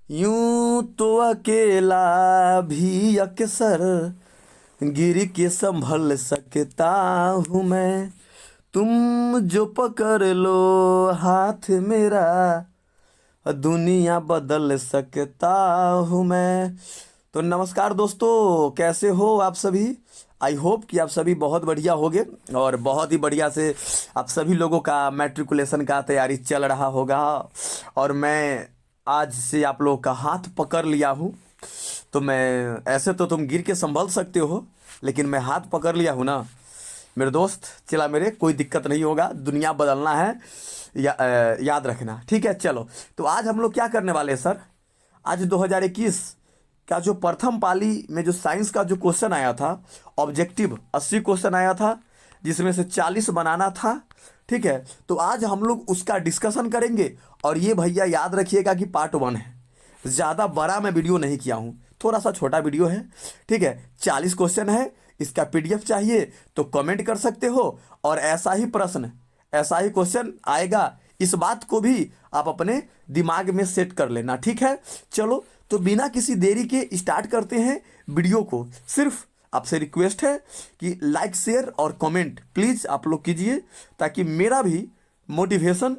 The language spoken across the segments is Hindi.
यूं तो अकेला भी अक्सर गिर के संभल सकता हूँ मैं। तुम जो पकड़ लो हाथ मेरा, दुनिया बदल सकता हूँ मैं। तो नमस्कार दोस्तों, कैसे हो आप सभी। आई होप कि आप सभी बहुत बढ़िया होगे और बहुत ही बढ़िया से आप सभी लोगों का मैट्रिकुलेशन का तैयारी चल रहा होगा। और मैं आज से आप लोगों का हाथ पकड़ लिया हूँ। तो मैं ऐसे तो तुम गिर के संभल सकते हो, लेकिन मैं हाथ पकड़ लिया हूँ ना मेरे दोस्त। चला मेरे, कोई दिक्कत नहीं होगा, दुनिया बदलना है। याद रखना, ठीक है। चलो, तो आज हम लोग क्या करने वाले हैं सर। आज 2021 का जो प्रथम पाली में जो साइंस का जो क्वेश्चन आया था, ऑब्जेक्टिव 80 क्वेश्चन आया था, जिसमें से 40 बनाना था। ठीक है, तो आज हम लोग उसका डिस्कशन करेंगे। और ये भैया याद रखिएगा कि पार्ट 1 है, ज़्यादा बड़ा मैं वीडियो नहीं किया हूँ, थोड़ा सा छोटा वीडियो है। ठीक है, 40 क्वेश्चन है। इसका पीडीएफ चाहिए तो कमेंट कर सकते हो। और ऐसा ही प्रश्न, ऐसा ही क्वेश्चन आएगा, इस बात को भी आप अपने दिमाग में सेट कर लेना, ठीक है। चलो, तो बिना किसी देरी के स्टार्ट करते हैं वीडियो को। सिर्फ आपसे रिक्वेस्ट है कि लाइक शेयर और कमेंट प्लीज़ आप लोग कीजिए, ताकि मेरा भी मोटिवेशन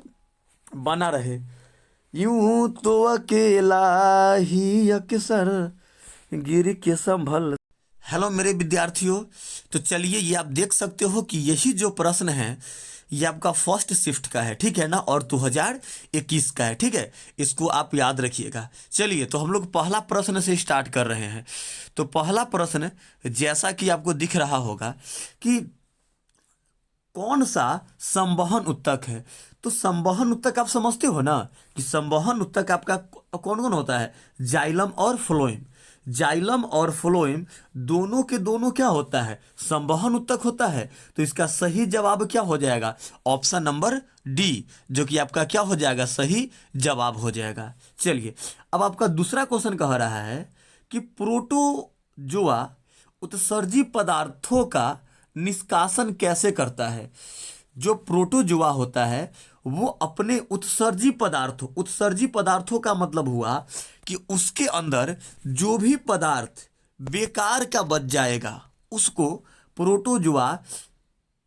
बना रहे। यूं तो अकेला ही अक्सर गिर के संभल। हेलो मेरे विद्यार्थियों, तो चलिए, ये आप देख सकते हो कि यही जो प्रश्न है ये आपका फर्स्ट शिफ्ट का है, ठीक है ना, और 2021 का है, ठीक है। इसको आप याद रखिएगा। चलिए, तो हम लोग पहला प्रश्न से स्टार्ट कर रहे हैं। तो पहला प्रश्न जैसा कि आपको दिख रहा होगा कि कौन सा संवहन उत्तक है। तो संवहन उत्तक आप समझते हो ना कि संवहन उत्तक आपका कौन कौन होता है, जाइलम और फ्लोएम। जाइलम और फ्लोएम दोनों के दोनों क्या होता है, संवहन उत्तक होता है। तो इसका सही जवाब क्या हो जाएगा, ऑप्शन नंबर डी, जो कि आपका क्या हो जाएगा, सही जवाब हो जाएगा। चलिए, अब आपका दूसरा क्वेश्चन कह रहा है कि प्रोटोजोआ उत्सर्जी पदार्थों का निष्कासन कैसे करता है। जो प्रोटोजोआ होता है वो अपने उत्सर्जी पदार्थों का मतलब हुआ कि उसके अंदर जो भी पदार्थ बेकार का बच जाएगा उसको प्रोटोजोआ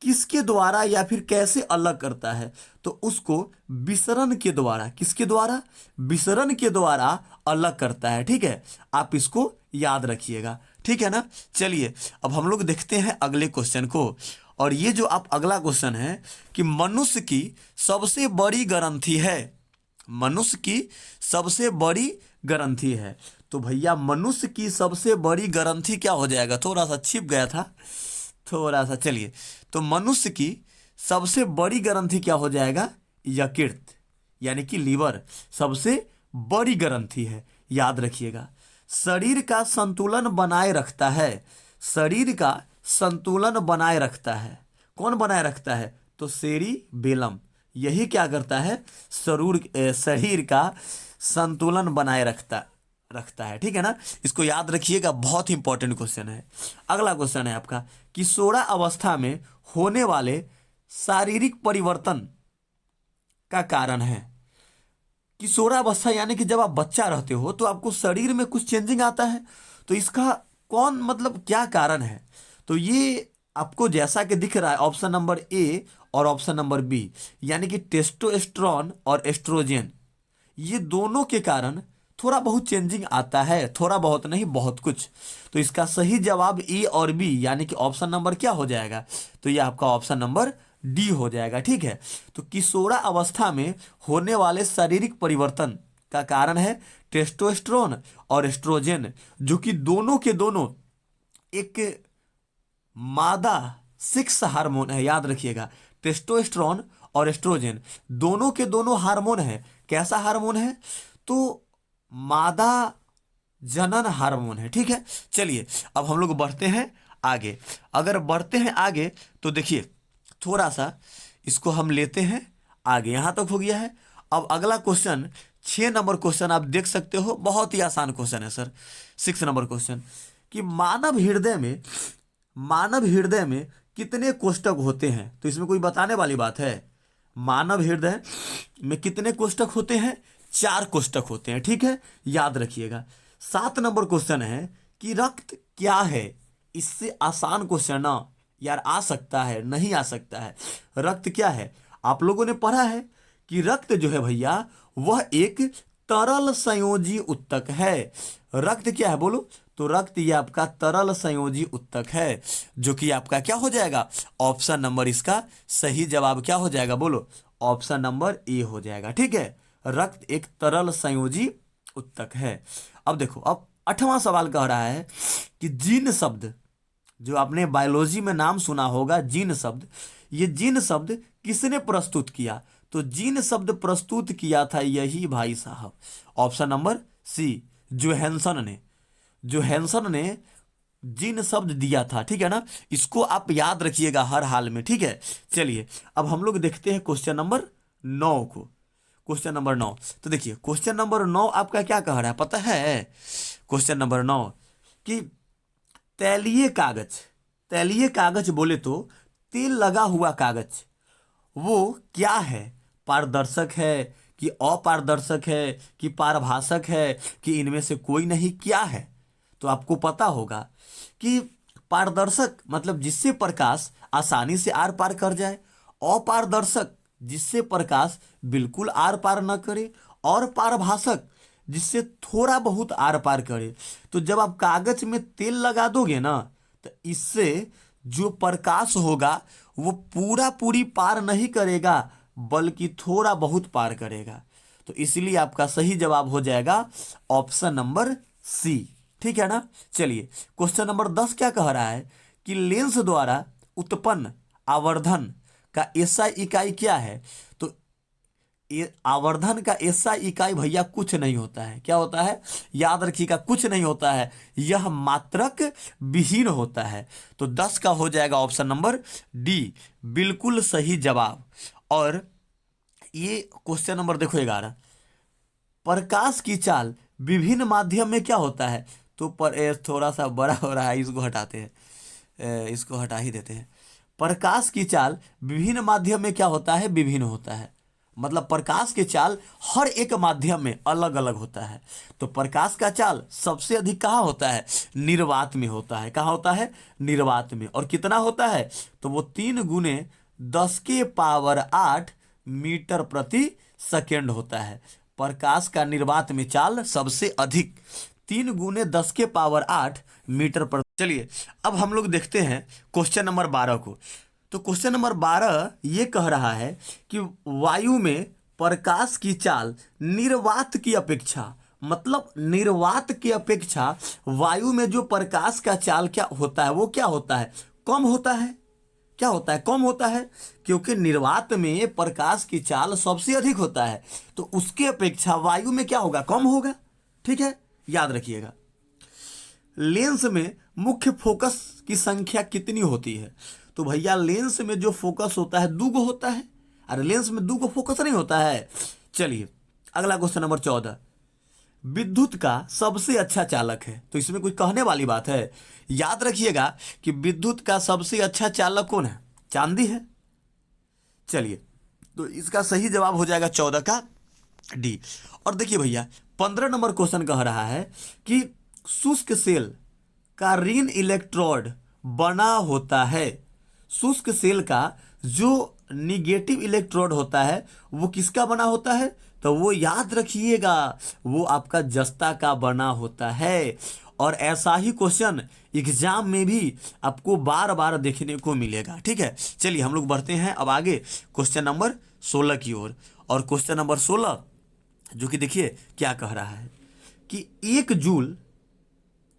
किसके द्वारा या फिर कैसे अलग करता है। तो उसको विसरण के द्वारा, किसके द्वारा, विसरण के द्वारा अलग करता है, ठीक है। आप इसको याद रखिएगा, ठीक है ना। चलिए, अब हम लोग देखते हैं अगले क्वेश्चन को। और ये जो आप अगला क्वेश्चन है कि मनुष्य की सबसे बड़ी ग्रंथि है, मनुष्य की सबसे बड़ी ग्रंथि है। तो भैया मनुष्य की सबसे बड़ी ग्रंथि क्या हो जाएगा, थोड़ा सा छिप गया था, थोड़ा सा। चलिए, तो मनुष्य की सबसे बड़ी ग्रंथि क्या हो जाएगा, यकृत, यानी कि लीवर सबसे बड़ी ग्रंथि है, याद रखिएगा। शरीर का संतुलन बनाए रखता है, शरीर का संतुलन बनाए रखता है, कौन बनाए रखता है, तो सेरिबेलम, यही क्या करता है, शरीर का संतुलन बनाए रखता रखता है, ठीक है ना। इसको याद रखिएगा, बहुत ही इंपॉर्टेंट क्वेश्चन है। अगला क्वेश्चन है आपका, किशोरावस्था में होने वाले शारीरिक परिवर्तन का कारण है। किशोरावस्था यानी कि जब आप बच्चा रहते हो तो आपको शरीर में कुछ चेंजिंग आता है। तो इसका कौन मतलब क्या कारण है। तो ये आपको जैसा कि दिख रहा है ऑप्शन नंबर ए और ऑप्शन नंबर बी, यानी कि टेस्टोस्टेरोन और एस्ट्रोजन, ये दोनों के कारण थोड़ा बहुत चेंजिंग आता है, थोड़ा बहुत नहीं, बहुत कुछ। तो इसका सही जवाब ए और बी, यानी कि ऑप्शन नंबर क्या हो जाएगा, तो ये आपका ऑप्शन नंबर डी हो जाएगा, ठीक है। तो किशोरा अवस्था में होने वाले शारीरिक परिवर्तन का कारण है टेस्टोस्टेरोन और एस्ट्रोजन, जो कि दोनों के दोनों एक मादा सेक्स हार्मोन है, याद रखिएगा। टेस्टोस्टेरोन और एस्ट्रोजन दोनों के दोनों हार्मोन है। कैसा हार्मोन है, तो मादा जनन हार्मोन है, ठीक है। चलिए, अब हम लोग बढ़ते हैं आगे। अगर बढ़ते हैं आगे तो देखिए, थोड़ा सा इसको हम लेते हैं आगे, यहां तक हो गया है। अब अगला क्वेश्चन 6 नंबर क्वेश्चन आप देख सकते हो, बहुत ही आसान क्वेश्चन है सर। 6 नंबर क्वेश्चन कि मानव हृदय में कितने कोष्ठक होते हैं। तो इसमें कोई बताने वाली बात है, मानव हृदय में कितने कोष्ठक होते हैं, 4 कोष्टक होते हैं, ठीक है, याद रखिएगा। 7 नंबर क्वेश्चन है कि रक्त क्या है। इससे आसान क्वेश्चन ना यार आ सकता है, नहीं आ सकता है। रक्त क्या है? आप लोगों ने पढ़ा है कि रक्त जो है भैया वह एक तरल संयोजी उत्तक है। रक्त क्या है बोलो? तो रक्त ये आपका तरल संयोजी उत्तक है, जो कि आपका क्या हो जाएगा? ऑप्शन नंबर इसका सही जवाब क्या हो जाएगा बोलो? ऑप्शन नंबर ए हो जाएगा, ठीक है। रक्त एक तरल संयोजी उत्तक है। अब देखो, अब 8वां सवाल कह रहा है कि जीन शब्द, जो आपने बायोलॉजी में नाम सुना होगा जीन शब्द, ये जीन शब्द किसने प्रस्तुत किया? तो जीन शब्द प्रस्तुत किया था यही भाई साहब, ऑप्शन नंबर सी, जोहानसन ने। जोहानसन ने जीन शब्द दिया था, ठीक है ना। इसको आप याद रखिएगा हर हाल में, ठीक है। चलिए अब हम लोग देखते हैं क्वेश्चन नंबर 9 को। क्वेश्चन नंबर 9, तो देखिए क्वेश्चन नंबर 9 आपका क्या कह रहा है पता है? क्वेश्चन नंबर 9 कि तैलीय कागज, तैलीय कागज बोले तो तेल लगा हुआ कागज, वो क्या है? पारदर्शक है कि अपारदर्शक है कि पारभाषक है कि इनमें से कोई नहीं, क्या है? तो आपको पता होगा कि पारदर्शक मतलब जिससे प्रकाश आसानी से आर पार कर जाए, अपारदर्शक जिससे प्रकाश बिल्कुल आर पार न करे, और पारभाषक जिससे थोड़ा बहुत आर पार करे। तो जब आप कागज में तेल लगा दोगे ना, तो इससे जो प्रकाश होगा वो पूरा पूरी पार नहीं करेगा, बल्कि थोड़ा बहुत पार करेगा। तो इसलिए आपका सही जवाब हो जाएगा ऑप्शन नंबर सी, ठीक है ना। चलिए क्वेश्चन नंबर 10 क्या कह रहा है कि लेंस द्वारा उत्पन्न आवर्धन का एसआई इकाई क्या है? तो आवर्धन का एसआई इकाई भैया कुछ नहीं होता है। क्या होता है? याद रखिएगा, कुछ नहीं होता है, यह मात्रक विहीन होता है। तो 10 का हो जाएगा ऑप्शन नंबर डी, बिल्कुल सही जवाब। और ये क्वेश्चन नंबर देखो 11, प्रकाश की चाल विभिन्न माध्यम में क्या होता है? तो थोड़ा सा बड़ा हो रहा है, इसको हटाते हैं, इसको हटा ही देते हैं। प्रकाश की चाल विभिन्न माध्यम में क्या होता है? विभिन्न होता है। मतलब प्रकाश की चाल हर एक माध्यम में अलग अलग होता है। तो प्रकाश का चाल सबसे अधिक कहाँ होता है? निर्वात में होता है। कहाँ होता है? निर्वात में। और कितना होता है? तो वो 3 गुने 10 के पावर 8 मीटर प्रति सेकेंड होता है। प्रकाश का निर्वात में चाल सबसे अधिक 3 गुने 10 के पावर 8 मीटर पर। चलिए अब हम लोग देखते हैं क्वेश्चन नंबर 12 को। तो क्वेश्चन नंबर 12 ये कह रहा है कि वायु में प्रकाश की चाल निर्वात की अपेक्षा, मतलब निर्वात की अपेक्षा वायु में जो प्रकाश का चाल क्या होता है, वो क्या होता है? कम होता है। क्या होता है? कम होता है, क्योंकि निर्वात में प्रकाश की चाल सबसे अधिक होता है, तो उसके अपेक्षा वायु में क्या होगा? कम होगा, ठीक है, याद रखिएगा। लेंस में मुख्य फोकस की संख्या कितनी होती है? तो भैया लेंस में जो फोकस होता है 2 होता है। अरे लेंस में 2 फोकस नहीं होता है। चलिए अगला क्वेश्चन नंबर 14, विद्युत का सबसे अच्छा चालक है। तो इसमें कोई कहने वाली बात है? याद रखिएगा कि विद्युत का सबसे अच्छा चालक कौन है? चांदी है। चलिए तो इसका सही जवाब हो जाएगा 14 का डी। और देखिए भैया 15 नंबर क्वेश्चन कह रहा है कि शुष्क सेल का ऋण इलेक्ट्रोड बना होता है। शुष्क सेल का जो निगेटिव इलेक्ट्रोड होता है वो किसका बना होता है? तो वो याद रखिएगा, वो आपका जस्ता का बना होता है। और ऐसा ही क्वेश्चन एग्जाम में भी आपको बार बार देखने को मिलेगा, ठीक है। चलिए हम लोग बढ़ते हैं अब आगे क्वेश्चन नंबर 16 की ओर। और क्वेश्चन नंबर 16 जो कि देखिए क्या कह रहा है कि 1 जूल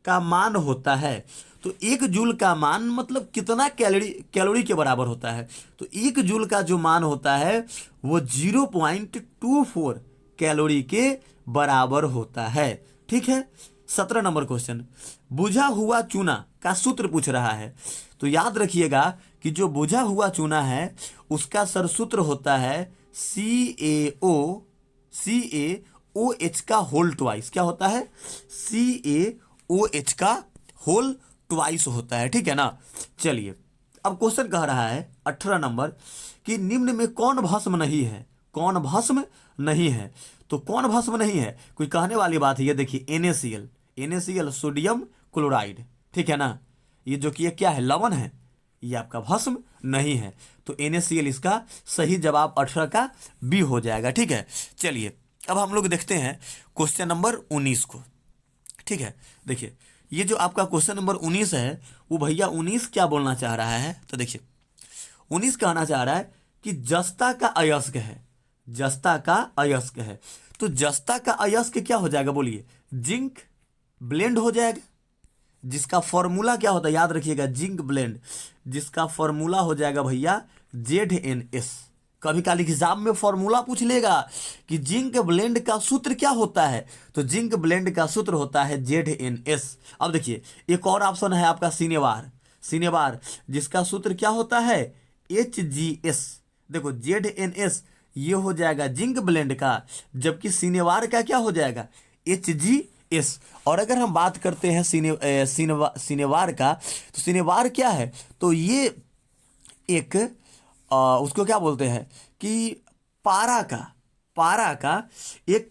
का मान होता है। तो 1 जूल का मान मतलब कितना कैलोरी के बराबर होता है? तो 1 जूल का जो मान होता है वो 0.24 कैलोरी के बराबर होता है, ठीक है। 17 नंबर क्वेश्चन, बुझा हुआ चूना का सूत्र पूछ रहा है। तो याद रखिएगा कि जो बुझा हुआ चूना है उसका सरसूत्र होता है CaOH का होल ट्वाइस। क्या होता है? CaOH का होल ट्वाइस होता है, ठीक है ना। चलिए अब क्वेश्चन कह रहा है 18 नंबर कि निम्न में कौन भस्म नहीं है? कौन भस्म नहीं है? तो कौन भस्म नहीं है, कोई कहने वाली बात है। ये देखिए NaCl, NaCl सोडियम क्लोराइड, ठीक है ना, ये जो कि ये क्या है, लवण है, ये आपका भस्म नहीं है। तो NaCl इसका सही जवाब 18 का बी हो जाएगा। ठीक है, चलिए अब हम लोग देखते हैं क्वेश्चन नंबर 19 को। ठीक है, देखिए ये जो आपका क्वेश्चन नंबर 19 है, वो भैया 19 क्या बोलना चाह रहा है, तो देखिए 19 कहना चाह रहा है कि जस्ता का अयस्क है, जस्ता का अयस्क है। तो जस्ता का अयस्क क्या हो जाएगा, बोलिए, जिंक ब्लेंड हो जाएगा, जिसका फॉर्मूला क्या होता है, याद रखिएगा, जिंक ब्लेंड, जिसका फॉर्मूला हो जाएगा भैया ZnS। कभी काली एग्जाम में फॉर्मूला पूछ लेगा कि जिंक ब्लेंड का सूत्र क्या होता है, तो जिंक ब्लेंड का सूत्र होता है ZnS। अब देखिए एक और ऑप्शन है आपका सिनेवार, सिनेवार जिसका सूत्र क्या होता है HgS। देखो ZnS ये हो जाएगा जिंक ब्लेंड का, जबकि सिनेवार का क्या हो जाएगा HgS। और अगर हम बात करते हैं सिनेवार का, तो सिनेवार क्या है, तो ये एक उसको क्या बोलते हैं कि पारा का एक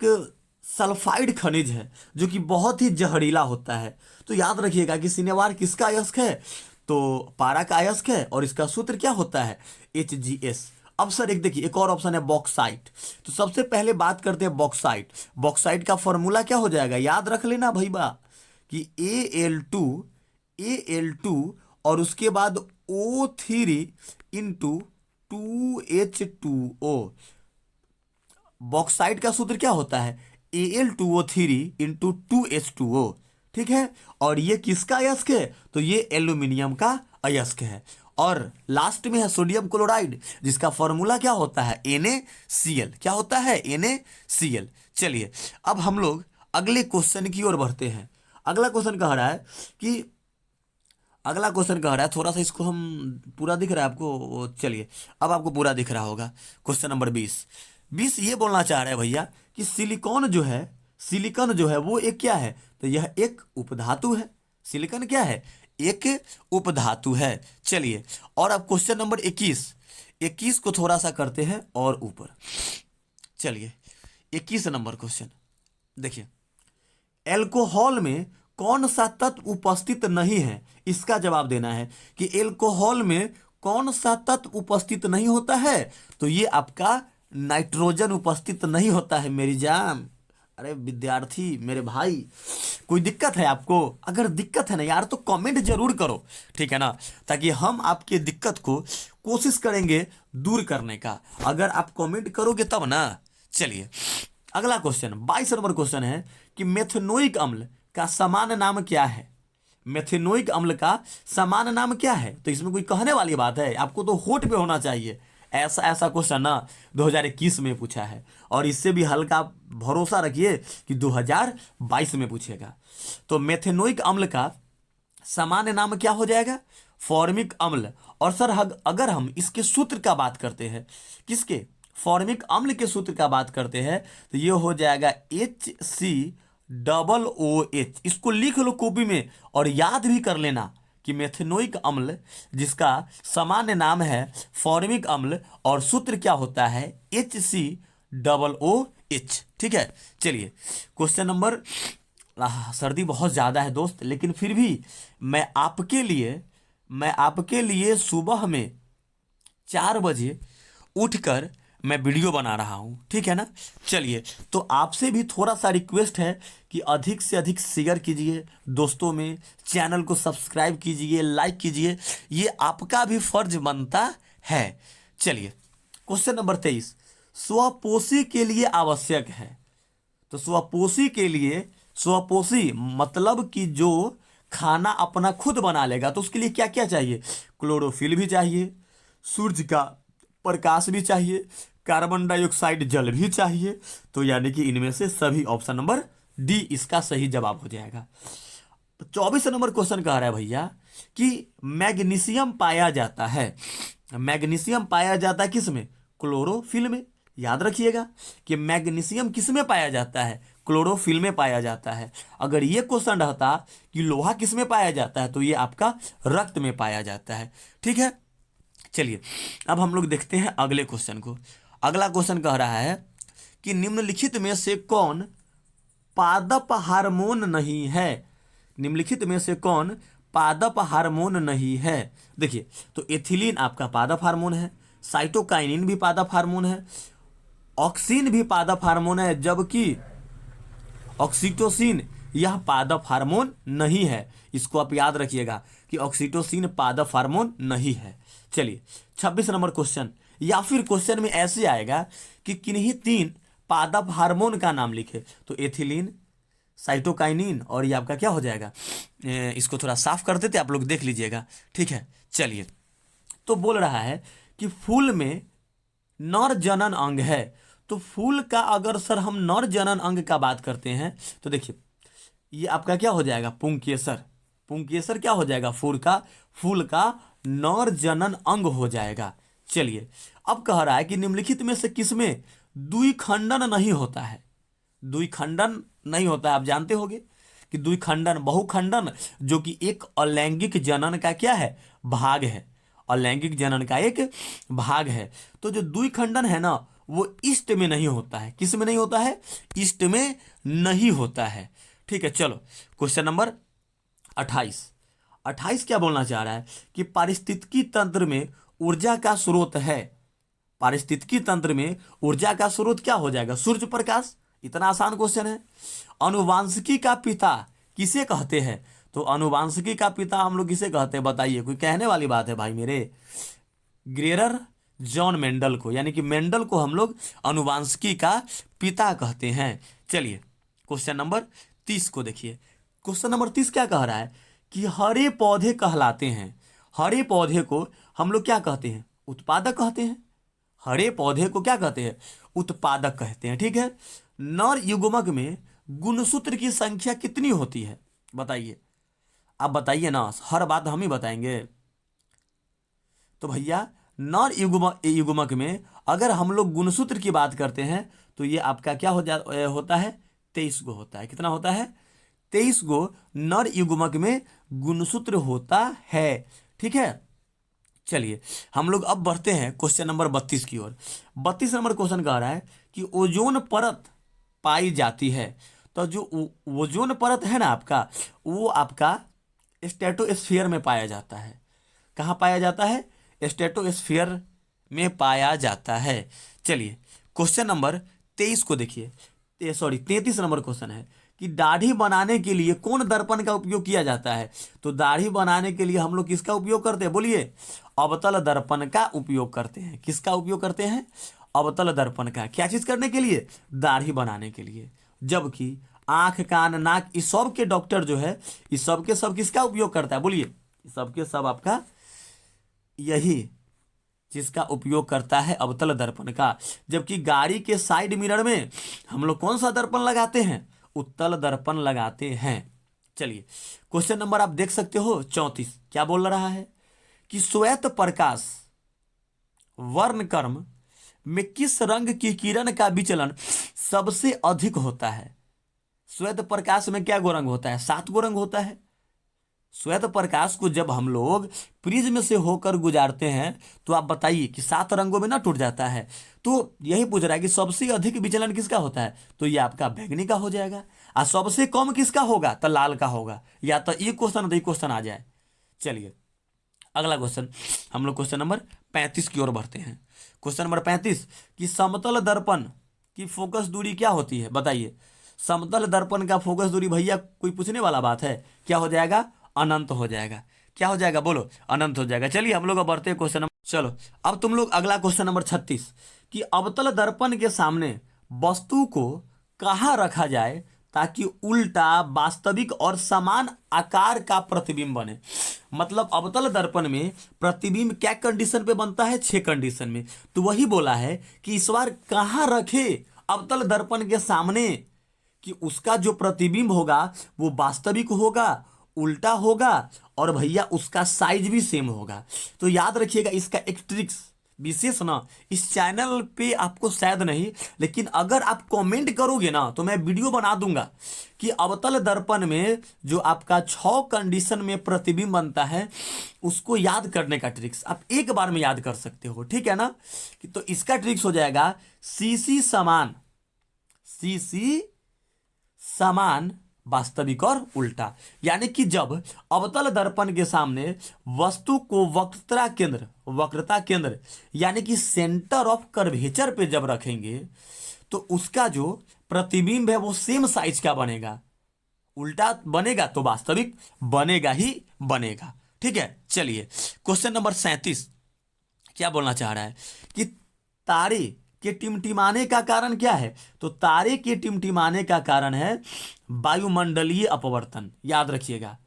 सल्फाइड खनिज है जो कि बहुत ही जहरीला होता है। तो याद रखिएगा कि सिनेवार किसका अयस्क है, तो पारा का अयस्क है, और इसका सूत्र क्या होता है HgS। अब सर एक देखिए एक और ऑप्शन है बॉक्साइट। तो सबसे पहले बात करते हैं बॉक्साइट। बॉक्साइट का फॉर्मूला क्या हो जाएगा, याद रख लेना भैया कि Al2 और उसके बाद O3 इंटू 2H2O। बॉक्साइट का सूत्र क्या होता है Al2O3 इंटू 2H2O। ठीक है, और ये किसका अयस्क है, तो ये एल्यूमिनियम का अयस्क है। और लास्ट में है सोडियम क्लोराइड, जिसका फॉर्मूला क्या होता है NaCl, क्या होता है NaCl। चलिए अब हम लोग अगले क्वेश्चन की ओर बढ़ते हैं। अगला क्वेश्चन कह रहा है कि थोड़ा सा इसको हम पूरा दिख रहा है आपको, चलिए अब आपको पूरा दिख रहा होगा। क्वेश्चन नंबर 20 ये बोलना चाह रहा है भैया कि सिलिकॉन जो है वो एक क्या है, तो यह एक उपधातु है। सिलिकॉन क्या है, एक उपधातु है। चलिए और अब क्वेश्चन नंबर 21 को थोड़ा सा करते हैं और ऊपर। चलिए 21 नंबर क्वेश्चन देखिए, एल्कोहल में कौन सा तत्व उपस्थित नहीं है, इसका जवाब देना है कि एल्कोहल में कौन सा तत्व उपस्थित नहीं होता है, तो ये आपका नाइट्रोजन उपस्थित नहीं होता है मेरी जान। अरे विद्यार्थी मेरे भाई, कोई दिक्कत है आपको, अगर दिक्कत है ना यार तो कमेंट जरूर करो, ठीक है ना, ताकि हम आपके दिक्कत को कोशिश करेंगे दूर करने का। अगर आप कमेंट करोगे तब ना। चलिए अगला क्वेश्चन 22 नंबर क्वेश्चन है कि मेथनोइक अम्ल का सामान्य नाम क्या है। मेथनोइक अम्ल का सामान्य नाम क्या है, तो इसमें कोई कहने वाली बात है, आपको तो होठ पे होना चाहिए। ऐसा क्वेश्चन ना 2021 में पूछा है, और इससे भी हल्का भरोसा रखिए कि 2022 में पूछेगा। तो मेथनोइक अम्ल का सामान्य नाम क्या हो जाएगा, फॉर्मिक अम्ल। और सर अगर हम इसके सूत्र का बात करते हैं, किसके, फॉर्मिक अम्ल के सूत्र का बात करते हैं, तो ये हो जाएगा HCOOH। इसको लिख लो कॉपी में और याद भी कर लेना कि मेथनोइक अम्ल जिसका सामान्य नाम है फॉर्मिक अम्ल, और सूत्र क्या होता है HCOOH। ठीक है, चलिए क्वेश्चन नंबर, सर्दी बहुत ज़्यादा है दोस्त, लेकिन फिर भी मैं आपके लिए सुबह में 4 बजे उठकर मैं वीडियो बना रहा हूँ, ठीक है ना। चलिए तो आपसे भी थोड़ा सा रिक्वेस्ट है कि अधिक से अधिक शेयर कीजिए दोस्तों में, चैनल को सब्सक्राइब कीजिए, लाइक कीजिए, ये आपका भी फर्ज बनता है। चलिए क्वेश्चन नंबर 23, स्वपोषी के लिए आवश्यक है। तो स्वपोषी मतलब कि जो खाना अपना खुद बना लेगा, तो उसके लिए क्या क्या चाहिए, क्लोरोफिल भी चाहिए, सूर्य का प्रकाश भी चाहिए, कार्बन डाइऑक्साइड जल भी चाहिए। तो यानी कि इनमें से सभी ऑप्शन नंबर डी इसका सही जवाब हो जाएगा। तो 24 नंबर क्वेश्चन कह रहा है भैया कि मैग्नीशियम पाया जाता है। मैग्नीशियम पाया जाता है किस में, क्लोरोफिल में। याद रखिएगा कि मैग्नीशियम किस में पाया जाता है, क्लोरोफिल में पाया जाता है। अगर ये क्वेश्चन रहता कि लोहा किस में पाया जाता है, तो ये आपका रक्त में पाया जाता है। ठीक है, चलिए अब हम लोग देखते हैं अगले क्वेश्चन को। अगला क्वेश्चन कह रहा है कि निम्नलिखित में से कौन पादप हार्मोन नहीं है। निम्नलिखित में से कौन पादप हार्मोन नहीं है। देखिए, तो एथिलीन आपका पादप हार्मोन है, साइटोकाइनिन भी पादप हार्मोन है, ऑक्सिन भी पादप हार्मोन है, जबकि ऑक्सीटोसिन यह पादप हार्मोन नहीं है। इसको आप याद रखिएगा कि ऑक्सीटोसिन पादप हार्मोन नहीं है। चलिए 26 नंबर क्वेश्चन, या फिर क्वेश्चन में ऐसे आएगा कि किन्हीं 3 पादप हार्मोन का नाम लिखे, तो एथिलीन, साइटोकाइनिन और ये आपका क्या हो जाएगा, इसको थोड़ा साफ कर देते आप लोग देख लीजिएगा, ठीक है। चलिए, तो बोल रहा है कि फूल में नर जनन अंग है। तो फूल का अगर सर हम नर जनन अंग का बात करते हैं तो देखिए ये आपका क्या हो जाएगा, पुंकेसर। पुंकेसर क्या हो जाएगा, फूल का नर जनन अंग हो जाएगा। चलिए, अब कह रहा है कि निम्नलिखित में से किसमें द्विखंडन नहीं होता है। द्विखंडन नहीं होता है, आप जानते होंगे कि द्विखंडन, बहुखंडन जो कि एक अलैंगिक जनन का क्या है, भाग है। अलैंगिक जनन का एक भाग है। तो जो द्विखंडन है ना वो ईस्ट में नहीं होता है। किस में नहीं होता है, ईस्ट में नहीं होता है, ठीक है। चलो क्वेश्चन नंबर 28। 28 क्या बोलना चाह रहा है कि पारिस्थितिकी तंत्र में ऊर्जा का स्रोत है। पारिस्थितिकी तंत्र में ऊर्जा का स्रोत क्या हो जाएगा, सूर्य प्रकाश। इतना आसान क्वेश्चन है। अनुवांशिकी का पिता किसे कहते हैं, तो अनुवांशिकी का पिता हम लोग किसे कहते हैं बताइए, कोई कहने वाली बात है भाई मेरे। ग्रेगर जॉन मेंडल को, यानी कि मेंडल को हम लोग अनुवांशिकी का पिता कहते हैं। चलिए क्वेश्चन नंबर 30 को देखिए। क्वेश्चन नंबर 30 क्या कह रहा है कि हरे पौधे कहलाते हैं। हरे पौधे को हम लोग क्या कहते हैं, उत्पादक कहते हैं। हरे पौधे को क्या कहते हैं, उत्पादक कहते हैं, ठीक है। नर युग्मक में गुणसूत्र की संख्या कितनी होती है बताइए, आप बताइए ना, हर बात हम ही बताएंगे। तो भैया नर युग्मक में अगर हम लोग गुणसूत्र की बात करते हैं तो ये आपका क्या होता है, 23 गो होता है। कितना होता है, 23 गो नर युग्मक में गुणसूत्र होता है, ठीक है। चलिए हम लोग अब बढ़ते हैं क्वेश्चन नंबर 32 की ओर। 32 नंबर क्वेश्चन कह रहा है कि ओजोन परत पाई जाती है। तो जो ओजोन परत है ना आपका, वो आपका स्ट्रेटोस्फीयर में पाया जाता है। कहाँ पाया जाता है, स्ट्रेटोस्फीयर में पाया जाता है। चलिए क्वेश्चन नंबर 23 को देखिए, 33 नंबर क्वेश्चन है कि दाढ़ी बनाने के लिए कौन दर्पण का उपयोग किया जाता है। तो दाढ़ी बनाने के लिए हम लोग किसका उपयोग करते हैं बोलिए, अवतल दर्पण का उपयोग करते हैं। किसका उपयोग करते हैं, अवतल दर्पण का। क्या चीज करने के लिए, दाढ़ी बनाने के लिए। जबकि आंख, कान, नाक, इस सब के डॉक्टर जो है, इस सब के सब किसका उपयोग करता है बोलिए, सब के सब आपका यही जिसका उपयोग करता है, अवतल दर्पण का। जबकि गाड़ी के साइड मिरर में हम लोग कौन सा दर्पण लगाते हैं, उत्तल दर्पण लगाते हैं। चलिए क्वेश्चन नंबर आप देख सकते हो 34 क्या बोल रहा है कि श्वेत प्रकाश वर्णक्रम में किस रंग की किरण का विचलन सबसे अधिक होता है। श्वेत प्रकाश में क्या गो रंग होता है, 7 गो रंग होता है। श्वेत प्रकाश को जब हम लोग प्रिज्म से होकर गुजारते हैं तो आप बताइए कि 7 रंगों में ना टूट जाता है। तो यही पूछ रहा है कि सबसे अधिक विचलन किसका होता है, तो ये आपका बैंगनी का हो जाएगा। और सबसे कम किसका होगा, तो लाल का होगा। या तो ये क्वेश्चन तो ये क्वेश्चन आ जाए। चलिए अगला क्वेश्चन, हम लोग क्वेश्चन नंबर 35 की ओर बढ़ते हैं। क्वेश्चन नंबर 35 कि समतल दर्पण की फोकस दूरी क्या होती है बताइए। समतल दर्पण का फोकस दूरी भैया कोई पूछने वाला बात है, क्या हो जाएगा, अनंत हो जाएगा। क्या हो जाएगा बोलो, अनंत हो जाएगा। चलिए हम लोग अब बढ़ते हैं क्वेश्चन नंबर, चलो अब तुम लोग अगला क्वेश्चन नंबर 36 कि अवतल दर्पण के सामने वस्तु को कहाँ रखा जाए ताकि उल्टा, वास्तविक और समान आकार का प्रतिबिंब बने। मतलब अवतल दर्पण में प्रतिबिंब क्या कंडीशन पे बनता है, 6 कंडीशन में। तो वही बोला है कि इस बार कहाँ रखे अवतल दर्पण के सामने कि उसका जो प्रतिबिंब होगा वो वास्तविक होगा, उल्टा होगा और भैया उसका साइज भी सेम होगा। तो याद रखिएगा इसका एक ट्रिक्स विशेष ना इस चैनल पे आपको शायद नहीं, लेकिन अगर आप कमेंट करोगे ना तो मैं वीडियो बना दूंगा कि अवतल दर्पण में जो आपका 6 कंडीशन में प्रतिबिंब बनता है उसको याद करने का ट्रिक्स आप एक बार में याद कर सकते हो, ठीक है ना। तो इसका ट्रिक्स हो जाएगा सीसी समान सी सी समान, वास्तविक और उल्टा। यानी कि जब अवतल दर्पण के सामने वस्तु को वक्रता केंद्र यानी कि सेंटर ऑफ कर्वेचर पे जब रखेंगे तो उसका जो प्रतिबिंब है वो सेम साइज का बनेगा। उल्टा बनेगा तो वास्तविक बनेगा ही बनेगा। ठीक है, चलिए क्वेश्चन नंबर 37 क्या बोलना चाह रहा है कि तारे के टिमटिमाने का कारण क्या है? तो तारे के टिमटिमाने का कारण है वायुमंडलीय अपवर्तन। याद रखिएगा,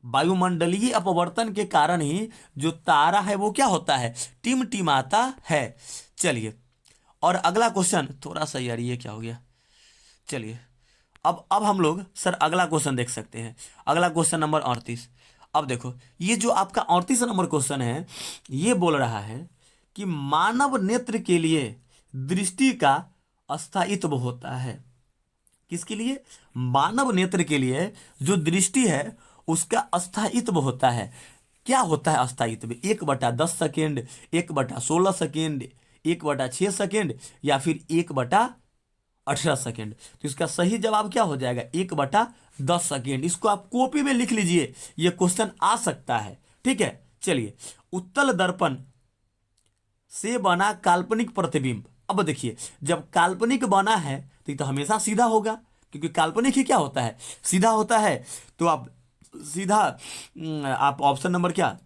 वायुमंडलीय अपवर्तन के कारण ही जो तारा है वो क्या होता है? टिमटिमाता है। चलिए, और अगला क्वेश्चन थोड़ा सा, यार ये क्या हो गया, चलिए अब हम लोग सर अगला क्वेश्चन देख सकते हैं। अगला क्वेश्चन नंबर 38। अब देखो, ये जो आपका 38 नंबर क्वेश्चन है ये बोल रहा है कि मानव नेत्र के लिए दृष्टि का अस्थायित्व होता है। किसके लिए? मानव नेत्र के लिए जो दृष्टि है उसका अस्थायित्व होता है। क्या होता है अस्थायित्व? 1/10 सेकेंड, 1/16 सेकेंड, 1/6 सेकेंड या फिर 1/18 सेकेंड। तो इसका सही जवाब क्या हो जाएगा? 1/10 सेकेंड। इसको आप कॉपी में लिख लीजिए, यह क्वेश्चन आ सकता है। ठीक है, चलिए, उत्तल दर्पण से बना काल्पनिक प्रतिबिंब। अब देखिए, जब काल्पनिक बना है तो हमेशा सीधा होगा, क्योंकि काल्पनिक ही क्या होता है? सीधा होता है। तो आप सीधा आप ऑप्शन नंबर क्या,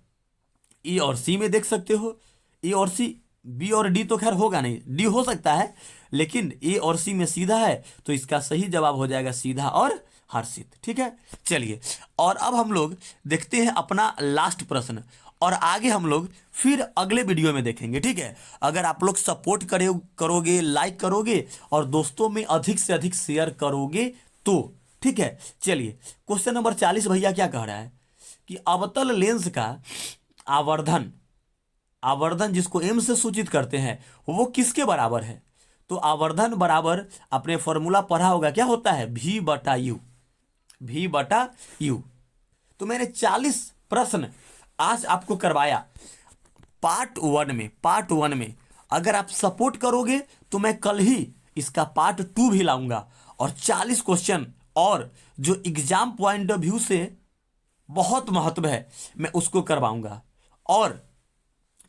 ए और सी में देख सकते हो। ए और सी, बी और डी तो खैर होगा नहीं, डी हो सकता है, लेकिन ए और सी में सीधा है तो इसका सही जवाब हो जाएगा सीधा और हर्षित। ठीक है, चलिए, और अब हम लोग देखते हैं अपना लास्ट प्रश्न, और आगे हम लोग फिर अगले वीडियो में देखेंगे। ठीक है, अगर आप लोग सपोर्ट करोगे, लाइक करोगे और दोस्तों में अधिक से अधिक शेयर करोगे तो। ठीक है, चलिए, क्वेश्चन नंबर 40 भैया क्या कह रहा है कि अवतल लेंस का आवर्धन जिसको एम से सूचित करते हैं वो किसके बराबर है? तो आवर्धन बराबर आपने फॉर्मूला पढ़ा होगा, क्या होता है? V/U। तो मैंने 40 प्रश्न आज आपको करवाया पार्ट वन में। अगर आप सपोर्ट करोगे तो मैं कल ही इसका पार्ट 2 भी लाऊंगा, और 40 क्वेश्चन और जो एग्जाम पॉइंट ऑफ व्यू से बहुत महत्व है मैं उसको करवाऊंगा। और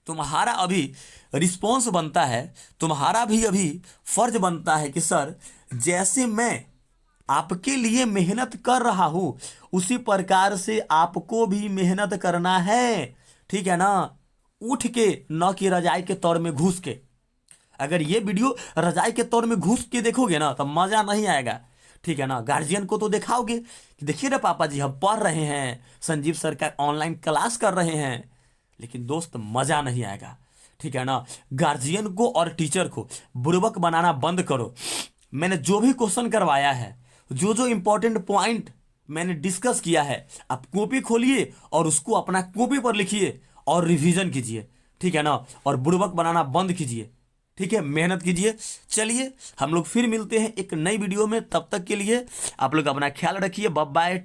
तुम्हारा अभी रिस्पॉन्स बनता है, तुम्हारा भी अभी फर्ज बनता है कि सर जैसे मैं आपके लिए मेहनत कर रहा हूं उसी प्रकार से आपको भी मेहनत करना है। ठीक है ना? उठ के, न कि रजाई के तौर में घुस के। अगर ये वीडियो रजाई के तौर में घुस के देखोगे ना तो मजा नहीं आएगा। ठीक है ना? गार्जियन को तो दिखाओगे कि देखिए ना पापा जी हम पढ़ रहे हैं, संजीव सर का ऑनलाइन क्लास कर रहे हैं, लेकिन दोस्त मजा नहीं आएगा। ठीक है ना? गार्जियन को और टीचर को बुर्बक बनाना बंद करो। मैंने जो भी क्वेश्चन करवाया है, जो जो इंपॉर्टेंट पॉइंट मैंने डिस्कस किया है, आप कॉपी खोलिए और उसको अपना कॉपी पर लिखिए और रिवीजन कीजिए। ठीक है ना? और बुर्बक बनाना बंद कीजिए। ठीक है, मेहनत कीजिए। चलिए, हम लोग फिर मिलते हैं एक नई वीडियो में। तब तक के लिए आप लोग अपना ख्याल रखिए। Bye bye.